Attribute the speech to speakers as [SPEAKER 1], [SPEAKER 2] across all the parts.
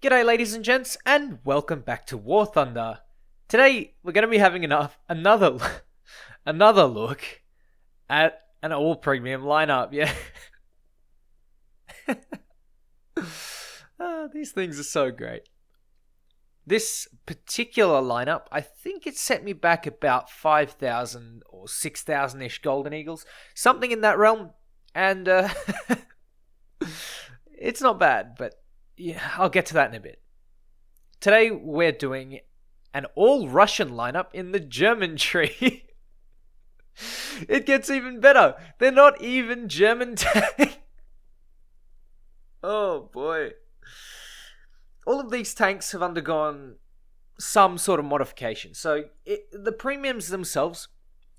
[SPEAKER 1] G'day ladies and gents, and welcome back to War Thunder. Today we're going to be having another look at an all premium lineup. Yeah, these things are so great. This particular lineup, I think it set me back about 5,000 or 6,000-ish Golden Eagles, something in that realm, and it's not bad, but yeah, I'll get to that in a bit. Today we're doing an all-Russian lineup in the German tree. It gets even better. They're not even German tanks. Oh boy. All of these tanks have undergone some sort of modification. So the premiums themselves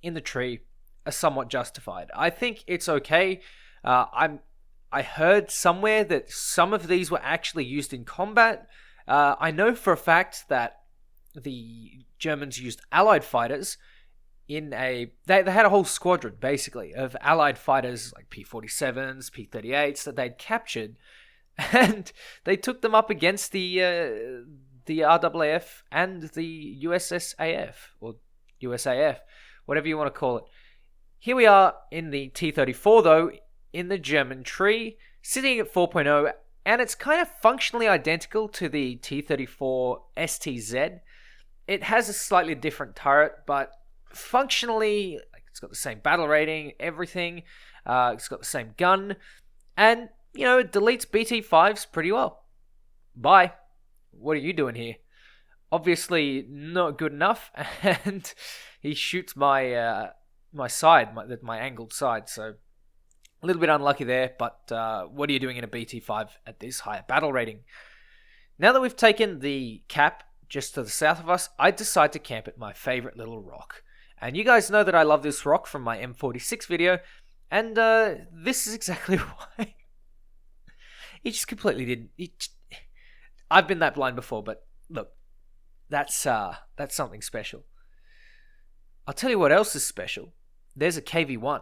[SPEAKER 1] in the tree are somewhat justified. I think it's okay. I heard somewhere that some of these were actually used in combat. I know for a fact that the Germans used Allied fighters in they had a whole squadron, basically, of Allied fighters like P-47s, P-38s that they'd captured, and they took them up against the RAAF and the USSAF, or USAF, whatever you want to call it. Here we are in the T-34, though, in the German tree, sitting at 4.0, and it's kind of functionally identical to the T-34 STZ. It has a slightly different turret, but functionally, it's got the same battle rating, everything. It's got the same gun, and, it deletes BT-5s pretty well. Bye. What are you doing here? Obviously not good enough, and he shoots my my angled side, so a little bit unlucky there, but what are you doing in a BT-5 at this higher battle rating? Now that we've taken the cap just to the south of us, I decide to camp at my favorite little rock. And you guys know that I love this rock from my M46 video, and this is exactly why. He just completely didn't. I've been that blind before, but look, that's something special. I'll tell you what else is special. There's a KV-1.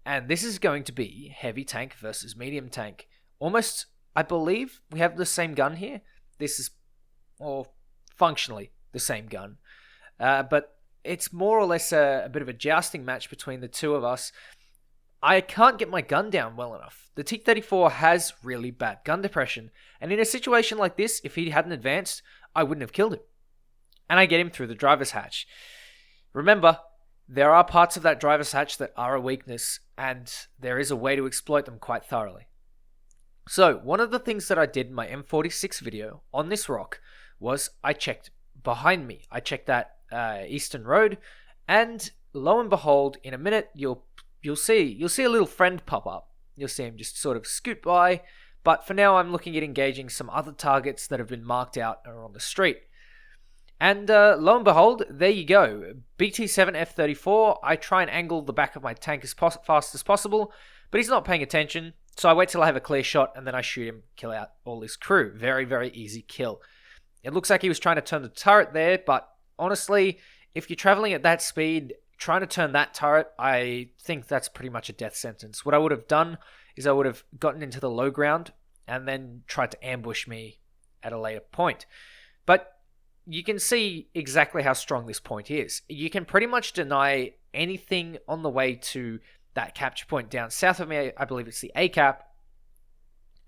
[SPEAKER 1] And this is going to be heavy tank versus medium tank. Almost, I believe, we have the same gun here. This is, or functionally, the same gun. But it's more or less a bit of a jousting match between the two of us. I can't get my gun down well enough. The T-34 has really bad gun depression. And in a situation like this, if he hadn't advanced, I wouldn't have killed him. And I get him through the driver's hatch. Remember, there are parts of that driver's hatch that are a weakness, and there is a way to exploit them quite thoroughly. So, one of the things that I did in my M46 video on this rock was I checked behind me. I checked that eastern road, and lo and behold, in a minute, you'll see a little friend pop up. You'll see him just sort of scoot by, but for now I'm looking at engaging some other targets that have been marked out or on the street. And lo and behold, there you go. BT-7 F-34. I try and angle the back of my tank as fast as possible, but he's not paying attention, so I wait till I have a clear shot, and then I shoot him, kill out all his crew. Very, very easy kill. It looks like he was trying to turn the turret there, but honestly, if you're traveling at that speed, trying to turn that turret, I think that's pretty much a death sentence. What I would have done is I would have gotten into the low ground and then tried to ambush me at a later point. But you can see exactly how strong this point is. You can pretty much deny anything on the way to that capture point down south of me. I believe it's the A cap.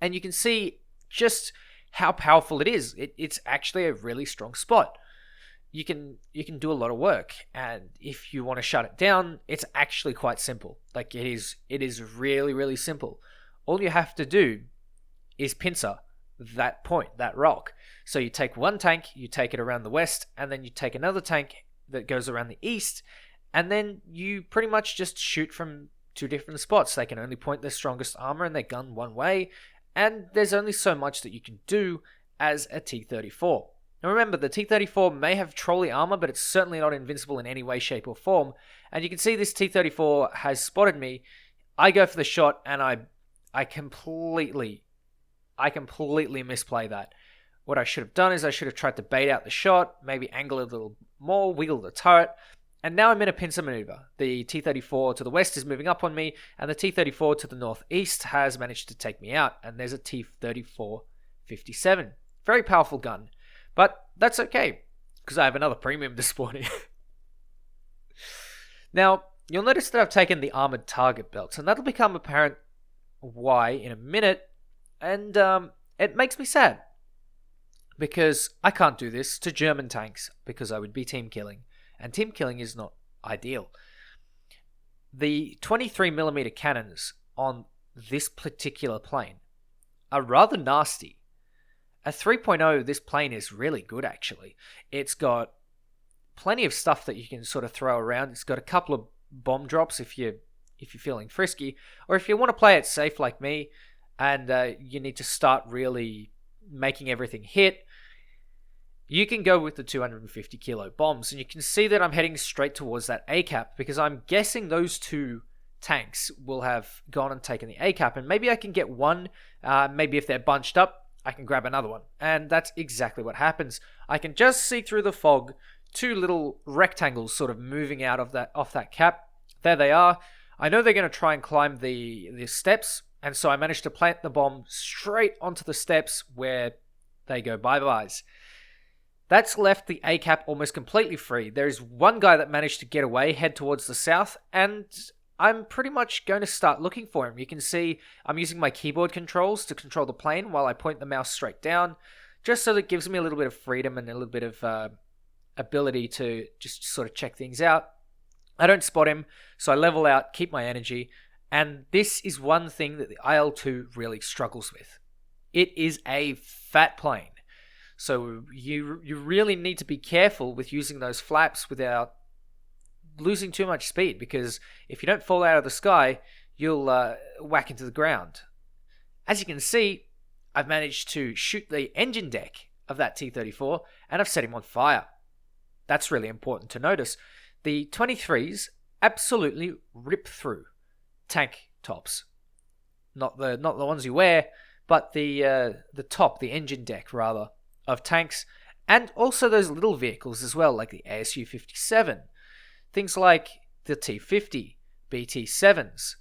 [SPEAKER 1] And you can see just how powerful it is. It's actually a really strong spot. You can do a lot of work. And if you want to shut it down, it's actually quite simple. Like, it is really, really simple. All you have to do is pincer that point, that rock. So you take one tank, you take it around the west, and then you take another tank that goes around the east, and then you pretty much just shoot from two different spots. They can only point their strongest armor and their gun one way, and there's only so much that you can do as a T-34. Now remember, the T-34 may have trolley armor, but it's certainly not invincible in any way, shape, or form. And you can see this T-34 has spotted me. I go for the shot, and I completely misplay that. What I should have done is I should have tried to bait out the shot, maybe angle it a little more, wiggle the turret, and now I'm in a pincer maneuver. The T-34 to the west is moving up on me, and the T-34 to the northeast has managed to take me out, and there's a T-34 57 Very powerful gun. But that's okay, because I have another premium this morning. Now, you'll notice that I've taken the armored target belts, and that'll become apparent why in a minute, and it makes me sad. Because I can't do this to German tanks, because I would be team killing, and team killing is not ideal. The 23mm cannons on this particular plane are rather nasty. At 3.0, this plane is really good, actually. It's got plenty of stuff that you can sort of throw around. It's got a couple of bomb drops if you're feeling frisky, or if you want to play it safe like me, and you need to start really making everything hit, you can go with the 250 kilo bombs. And you can see that I'm heading straight towards that A cap, because I'm guessing those two tanks will have gone and taken the A cap, and maybe I can get one. Maybe if they're bunched up, I can grab another one. And that's exactly what happens. I can just see through the fog two little rectangles sort of moving out of off that cap. There they are. I know they're going to try and climb the steps, and so I managed to plant the bomb straight onto the steps where they go bye-byes. That's left the A cap almost completely free. There's one guy that managed to get away, head towards the south, and I'm pretty much going to start looking for him. You can see I'm using my keyboard controls to control the plane while I point the mouse straight down, just so that it gives me a little bit of freedom and a little bit of ability to just sort of check things out. I don't spot him, so I level out, keep my energy, and this is one thing that the IL-2 really struggles with. It is a fat plane, so you really need to be careful with using those flaps without losing too much speed, because if you don't fall out of the sky, you'll whack into the ground. As you can see, I've managed to shoot the engine deck of that T-34, and I've set him on fire. That's really important to notice. The 23s absolutely rip through tank tops. Not the ones you wear, but the top, the engine deck rather, of tanks, and also those little vehicles as well, like the ASU-57. Things like the T-50, BT-7s,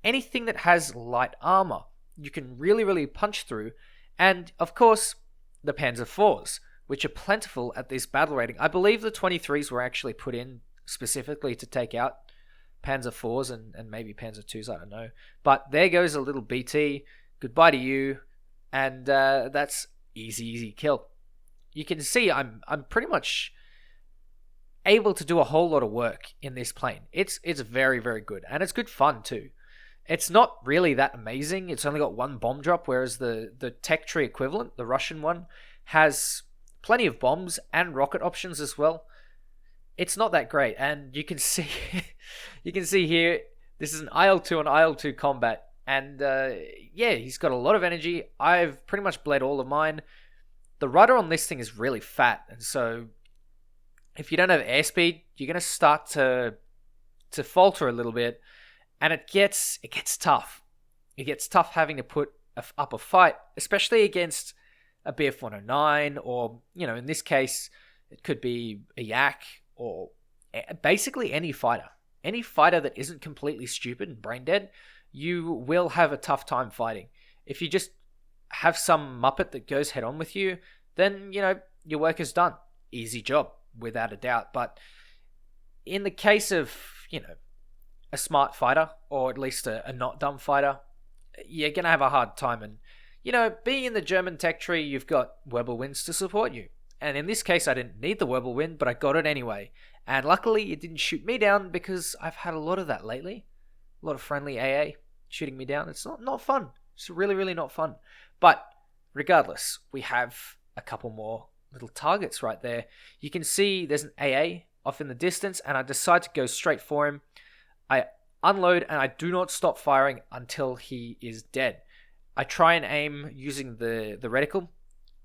[SPEAKER 1] anything that has light armor, you can really punch through. And, of course, the Panzer IVs, which are plentiful at this battle rating. I believe the 23s were actually put in specifically to take out Panzer IVs and maybe Panzer IIs, I don't know. But there goes a little BT, goodbye to you, and that's easy kill. You can see I'm pretty much able to do a whole lot of work in this plane. It's very good, and it's good fun too. It's not really that amazing. It's only got one bomb drop, whereas the tech tree equivalent, the Russian one, has plenty of bombs and rocket options as well. It's not that great, and you can see here, this is an IL-2 and IL-2 combat, and yeah, he's got a lot of energy. I've pretty much bled all of mine. The rudder on this thing is really fat, and so if you don't have airspeed, you're going to start to falter a little bit, and it gets tough. It gets tough having to put up a fight, especially against a Bf 109, or, you know, in this case, it could be a Yak, or basically any fighter. Any fighter that isn't completely stupid and brain dead, you will have a tough time fighting. If you just have some muppet that goes head on with you, then, you know, your work is done. Easy job, without a doubt. But in the case of, you know, a smart fighter, or at least a not dumb fighter, you're going to have a hard time. And, you know, being in the German tech tree, you've got Wirbelwinds to support you. And in this case, I didn't need the Wirbelwind, but I got it anyway. And luckily, it didn't shoot me down, because I've had a lot of that lately. A lot of friendly AA shooting me down. It's not fun. It's really not fun. But regardless, we have a couple more little targets right there. You can see there's an AA off in the distance, and I decide to go straight for him. I unload, and I do not stop firing until he is dead. I try and aim using the reticle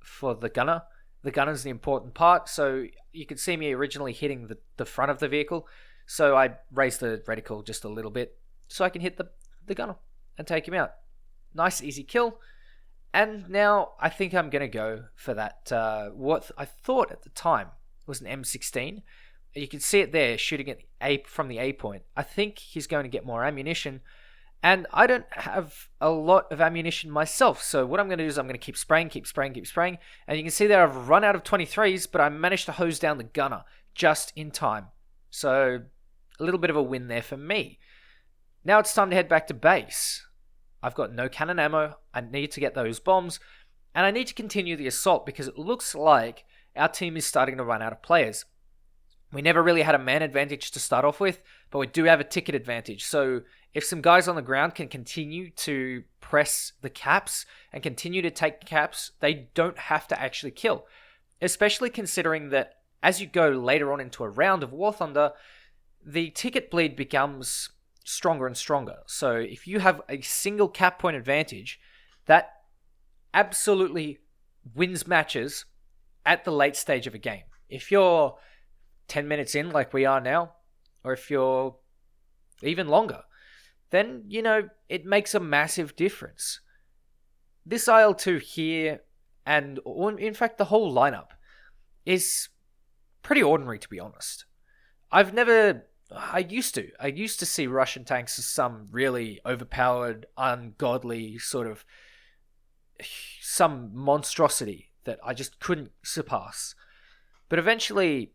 [SPEAKER 1] for the gunner. The gunner's the important part, so you can see me originally hitting the front of the vehicle, so I raise the reticle just a little bit so I can hit the gunner and take him out. Nice, easy kill. And now I think I'm going to go for that, what I thought at the time was an M16. You can see it there, shooting at from the A point. I think he's going to get more ammunition, And I don't have a lot of ammunition myself, so what I'm going to do is I'm going to keep spraying. And you can see there I've run out of 23s, but I managed to hose down the gunner just in time. So a little bit of a win there for me. Now it's time to head back to base. I've got no cannon ammo, I need to get those bombs, and I need to continue the assault because it looks like our team is starting to run out of players. We never really had a man advantage to start off with, but we do have a ticket advantage. So if some guys on the ground can continue to press the caps and continue to take caps, they don't have to actually kill. Especially considering that as you go later on into a round of War Thunder, the ticket bleed becomes stronger and stronger. So if you have a single cap point advantage, that absolutely wins matches at the late stage of a game. If you're 10 minutes in like we are now, or if you're even longer, then, it makes a massive difference. This IL-2 here, and in fact the whole lineup, is pretty ordinary, to be honest. I used to see Russian tanks as some really overpowered, ungodly sort of, some monstrosity that I just couldn't surpass. But eventually,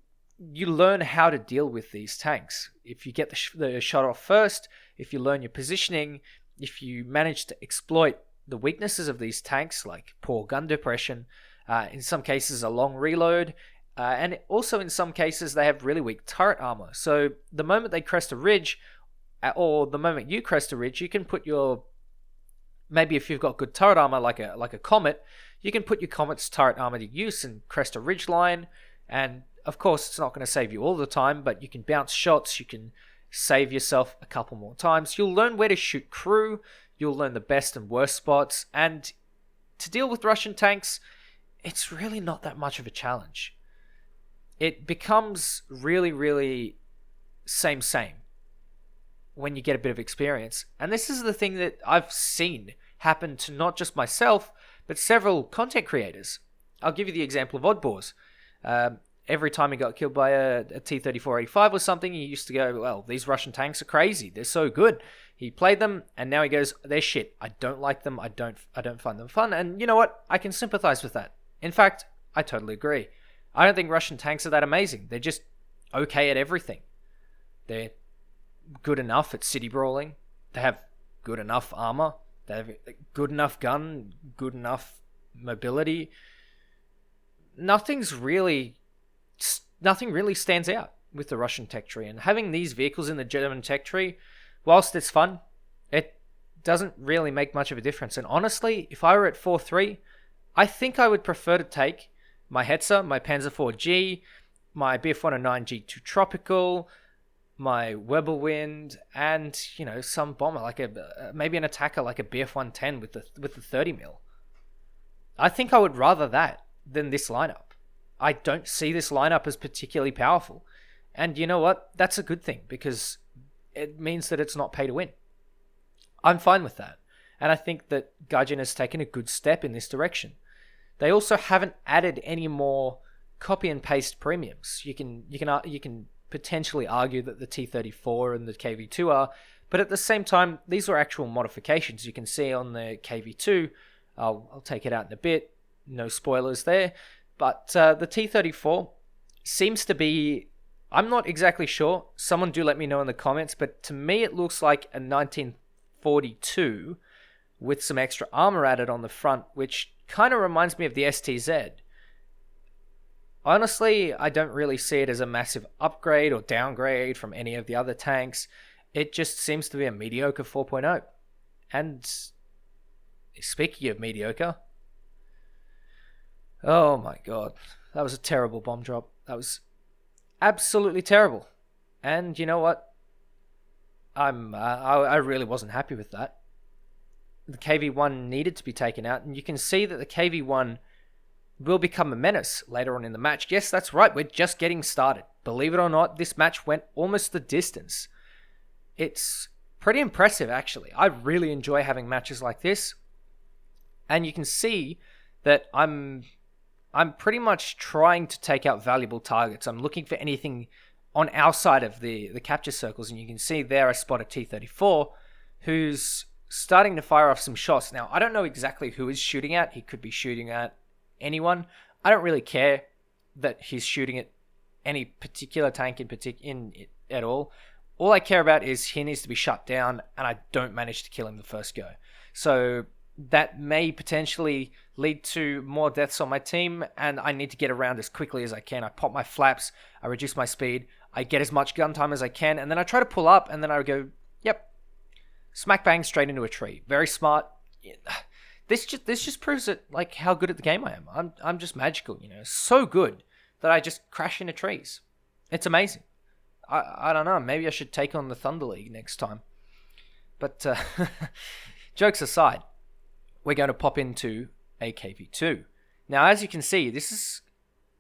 [SPEAKER 1] you learn how to deal with these tanks. If you get the shot off first, if you learn your positioning, if you manage to exploit the weaknesses of these tanks, like poor gun depression, in some cases a long reload, and also in some cases they have really weak turret armor. So the moment they crest a ridge, or the moment you crest a ridge, you can put your, maybe if you've got good turret armor like a Comet, you can put your Comet's turret armor to use and crest a ridge line. And of course it's not going to save you all the time, but you can bounce shots, you can save yourself a couple more times. You'll learn where to shoot crew, you'll learn the best and worst spots, and to deal with Russian tanks, it's really not that much of a challenge. It becomes really, really same when you get a bit of experience. And this is the thing that I've seen happen to not just myself, but several content creators. I'll give you the example of Oddbores. Every time he got killed by a T-34-85 or something, he used to go, well, these Russian tanks are crazy. They're so good. He played them, and now he goes, they're shit. I don't like them. I don't find them fun. And you know what? I can sympathize with that. In fact, I totally agree. I don't think Russian tanks are that amazing. They're just okay at everything. They're good enough at city brawling. They have good enough armor. They have a good enough gun, good enough mobility. Nothing really stands out with the Russian tech tree. And having these vehicles in the German tech tree, whilst it's fun, it doesn't really make much of a difference. And honestly, if I were at 4-3, I think I would prefer to take my Hetzer, my Panzer IV-G, my Bf-109 G2 Tropical, my Wirbelwind, and some bomber like maybe an attacker like a Bf-110 with the 30mm. I think I would rather that than this lineup. I don't see this lineup as particularly powerful, and you know what? That's a good thing because it means that it's not pay to win. I'm fine with that, and I think that Gaijin has taken a good step in this direction. They also haven't added any more copy and paste premiums. You can potentially argue that the T-34 and the KV-2 are, but at the same time, these are actual modifications. You can see on the KV-2, I'll take it out in a bit, no spoilers there, but the T-34 seems to be, I'm not exactly sure, someone do let me know in the comments, but to me it looks like a 1942 with some extra armor added on the front, which kind of reminds me of the STZ. Honestly, I don't really see it as a massive upgrade or downgrade from any of the other tanks. It just seems to be a mediocre 4.0. And speaking of mediocre, oh my god, that was a terrible bomb drop. That was absolutely terrible. And you know what? I really wasn't happy with that. The KV-1 needed to be taken out, and you can see that the KV-1 will become a menace later on in the match. Yes, that's right, we're just getting started. Believe it or not, this match went almost the distance. It's pretty impressive, actually. I really enjoy having matches like this, and you can see that I'm pretty much trying to take out valuable targets. I'm looking for anything on our side of the capture circles, and you can see there I spot a T-34, who's starting to fire off some shots. Now, I don't know exactly who he's shooting at. He could be shooting at anyone. I don't really care that he's shooting at any particular tank at all. All I care about is he needs to be shut down, and I don't manage to kill him the first go. So that may potentially lead to more deaths on my team, and I need to get around as quickly as I can. I pop my flaps, I reduce my speed, I get as much gun time as I can, and then I try to pull up, and then I go, yep, smack bang straight into a tree. Very smart. This just proves it, like, how good at the game I am. I'm just magical, so good that I just crash into trees. It's amazing. I don't know. Maybe I should take on the Thunder League next time. But jokes aside, we're going to pop into a KV2. Now, as you can see, this is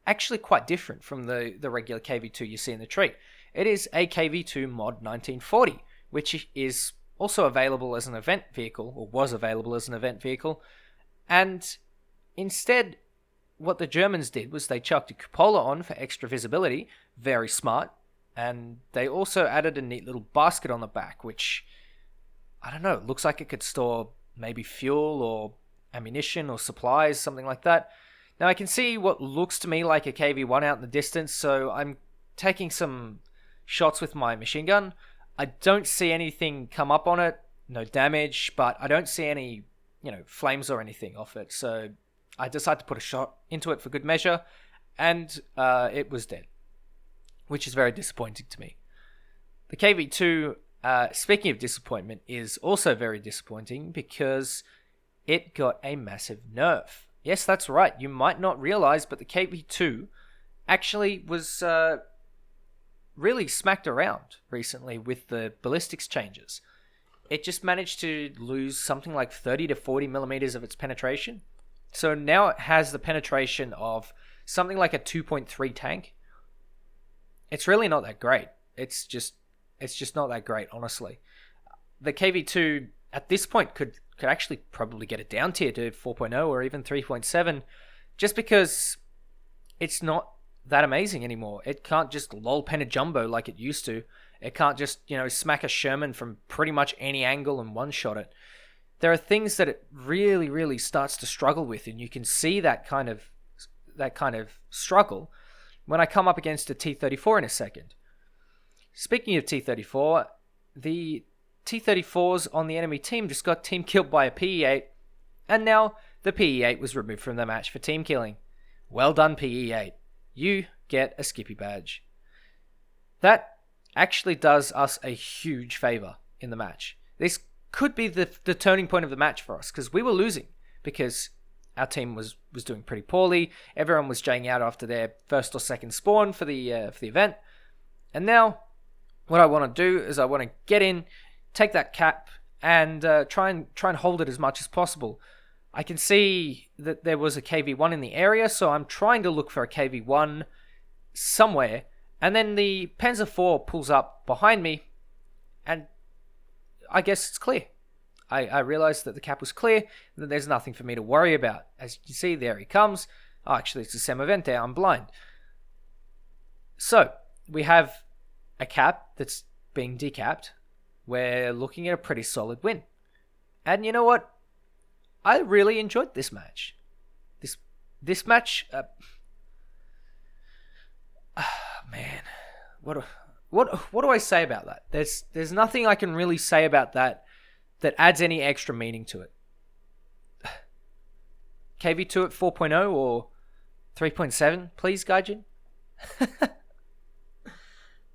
[SPEAKER 1] actually quite different from the regular KV2 you see in the tree. It is a KV2 Mod 1940, which is also available as an event vehicle, or was available as an event vehicle. And instead, what the Germans did was they chucked a cupola on for extra visibility. Very smart. And they also added a neat little basket on the back, which, I don't know, it looks like it could store maybe fuel or ammunition or supplies, something like that. Now I can see what looks to me like a KV-1 out in the distance, so I'm taking some shots with my machine gun. I don't see anything come up on it, no damage, but I don't see any, flames or anything off it, so I decided to put a shot into it for good measure, and it was dead, which is very disappointing to me. The KV-2, speaking of disappointment, is also very disappointing because it got a massive nerf. Yes, that's right. You might not realize, but the KV-2 actually was really smacked around recently with the ballistics changes. It just managed to lose something like 30 to 40 millimeters of its penetration. So now it has the penetration of something like a 2.3 tank. It's really not that great. It's just not that great, honestly. The KV-2 at this point could actually probably get it down tier to 4.0 or even 3.7, just because it's not that amazing anymore. It can't just lol pen a jumbo like it used to. It can't just, smack a Sherman from pretty much any angle and one-shot it. There are things that it really, really starts to struggle with, and you can see that kind of struggle when I come up against a T-34 in a second. Speaking of T-34, the T-34s on the enemy team just got team killed by a PE-8, and now the PE-8 was removed from the match for team killing. Well done, PE-8. You get a Skippy badge. That actually does us a huge favor in the match. This could be the turning point of the match for us, because we were losing, because our team was doing pretty poorly. Everyone was jaying out after their first or second spawn for the event. And now, what I want to do is I want to get in, take that cap, and try and hold it as much as possible. I can see that there was a KV-1 in the area, so I'm trying to look for a KV-1 somewhere. And then the Panzer IV pulls up behind me, and I guess it's clear. I realized that the cap was clear, and that there's nothing for me to worry about. As you can see, there he comes. Oh, actually, it's a Sem-Avente. I'm blind. So, we have a cap that's being decapped. We're looking at a pretty solid win. And you know what? I really enjoyed this match. This match... man. What do I say about that? There's nothing I can really say about that adds any extra meaning to it. KV2 at 4.0 or 3.7, please, Gaijin?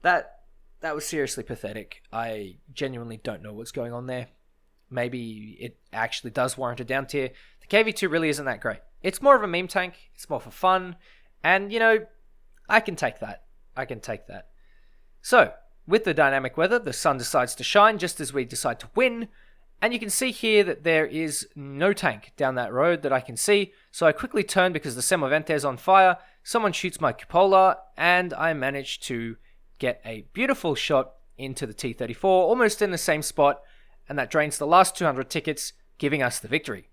[SPEAKER 1] That was seriously pathetic. I genuinely don't know what's going on there. Maybe it actually does warrant a down tier. The KV2 really isn't that great. It's more of a meme tank. It's more for fun. And, I can take that. So, with the dynamic weather, the sun decides to shine just as we decide to win. And you can see here that there is no tank down that road that I can see. So I quickly turn because the Sem-Avente is on fire. Someone shoots my cupola, and I manage to get a beautiful shot into the T-34, almost in the same spot. And that drains the last 200 tickets, giving us the victory.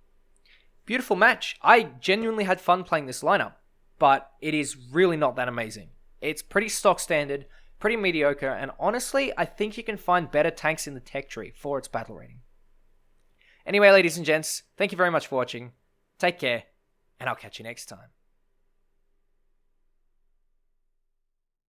[SPEAKER 1] Beautiful match. I genuinely had fun playing this lineup, but it is really not that amazing. It's pretty stock standard, pretty mediocre, and honestly, I think you can find better tanks in the tech tree for its battle rating. Anyway, ladies and gents, thank you very much for watching. Take care, and I'll catch you next time.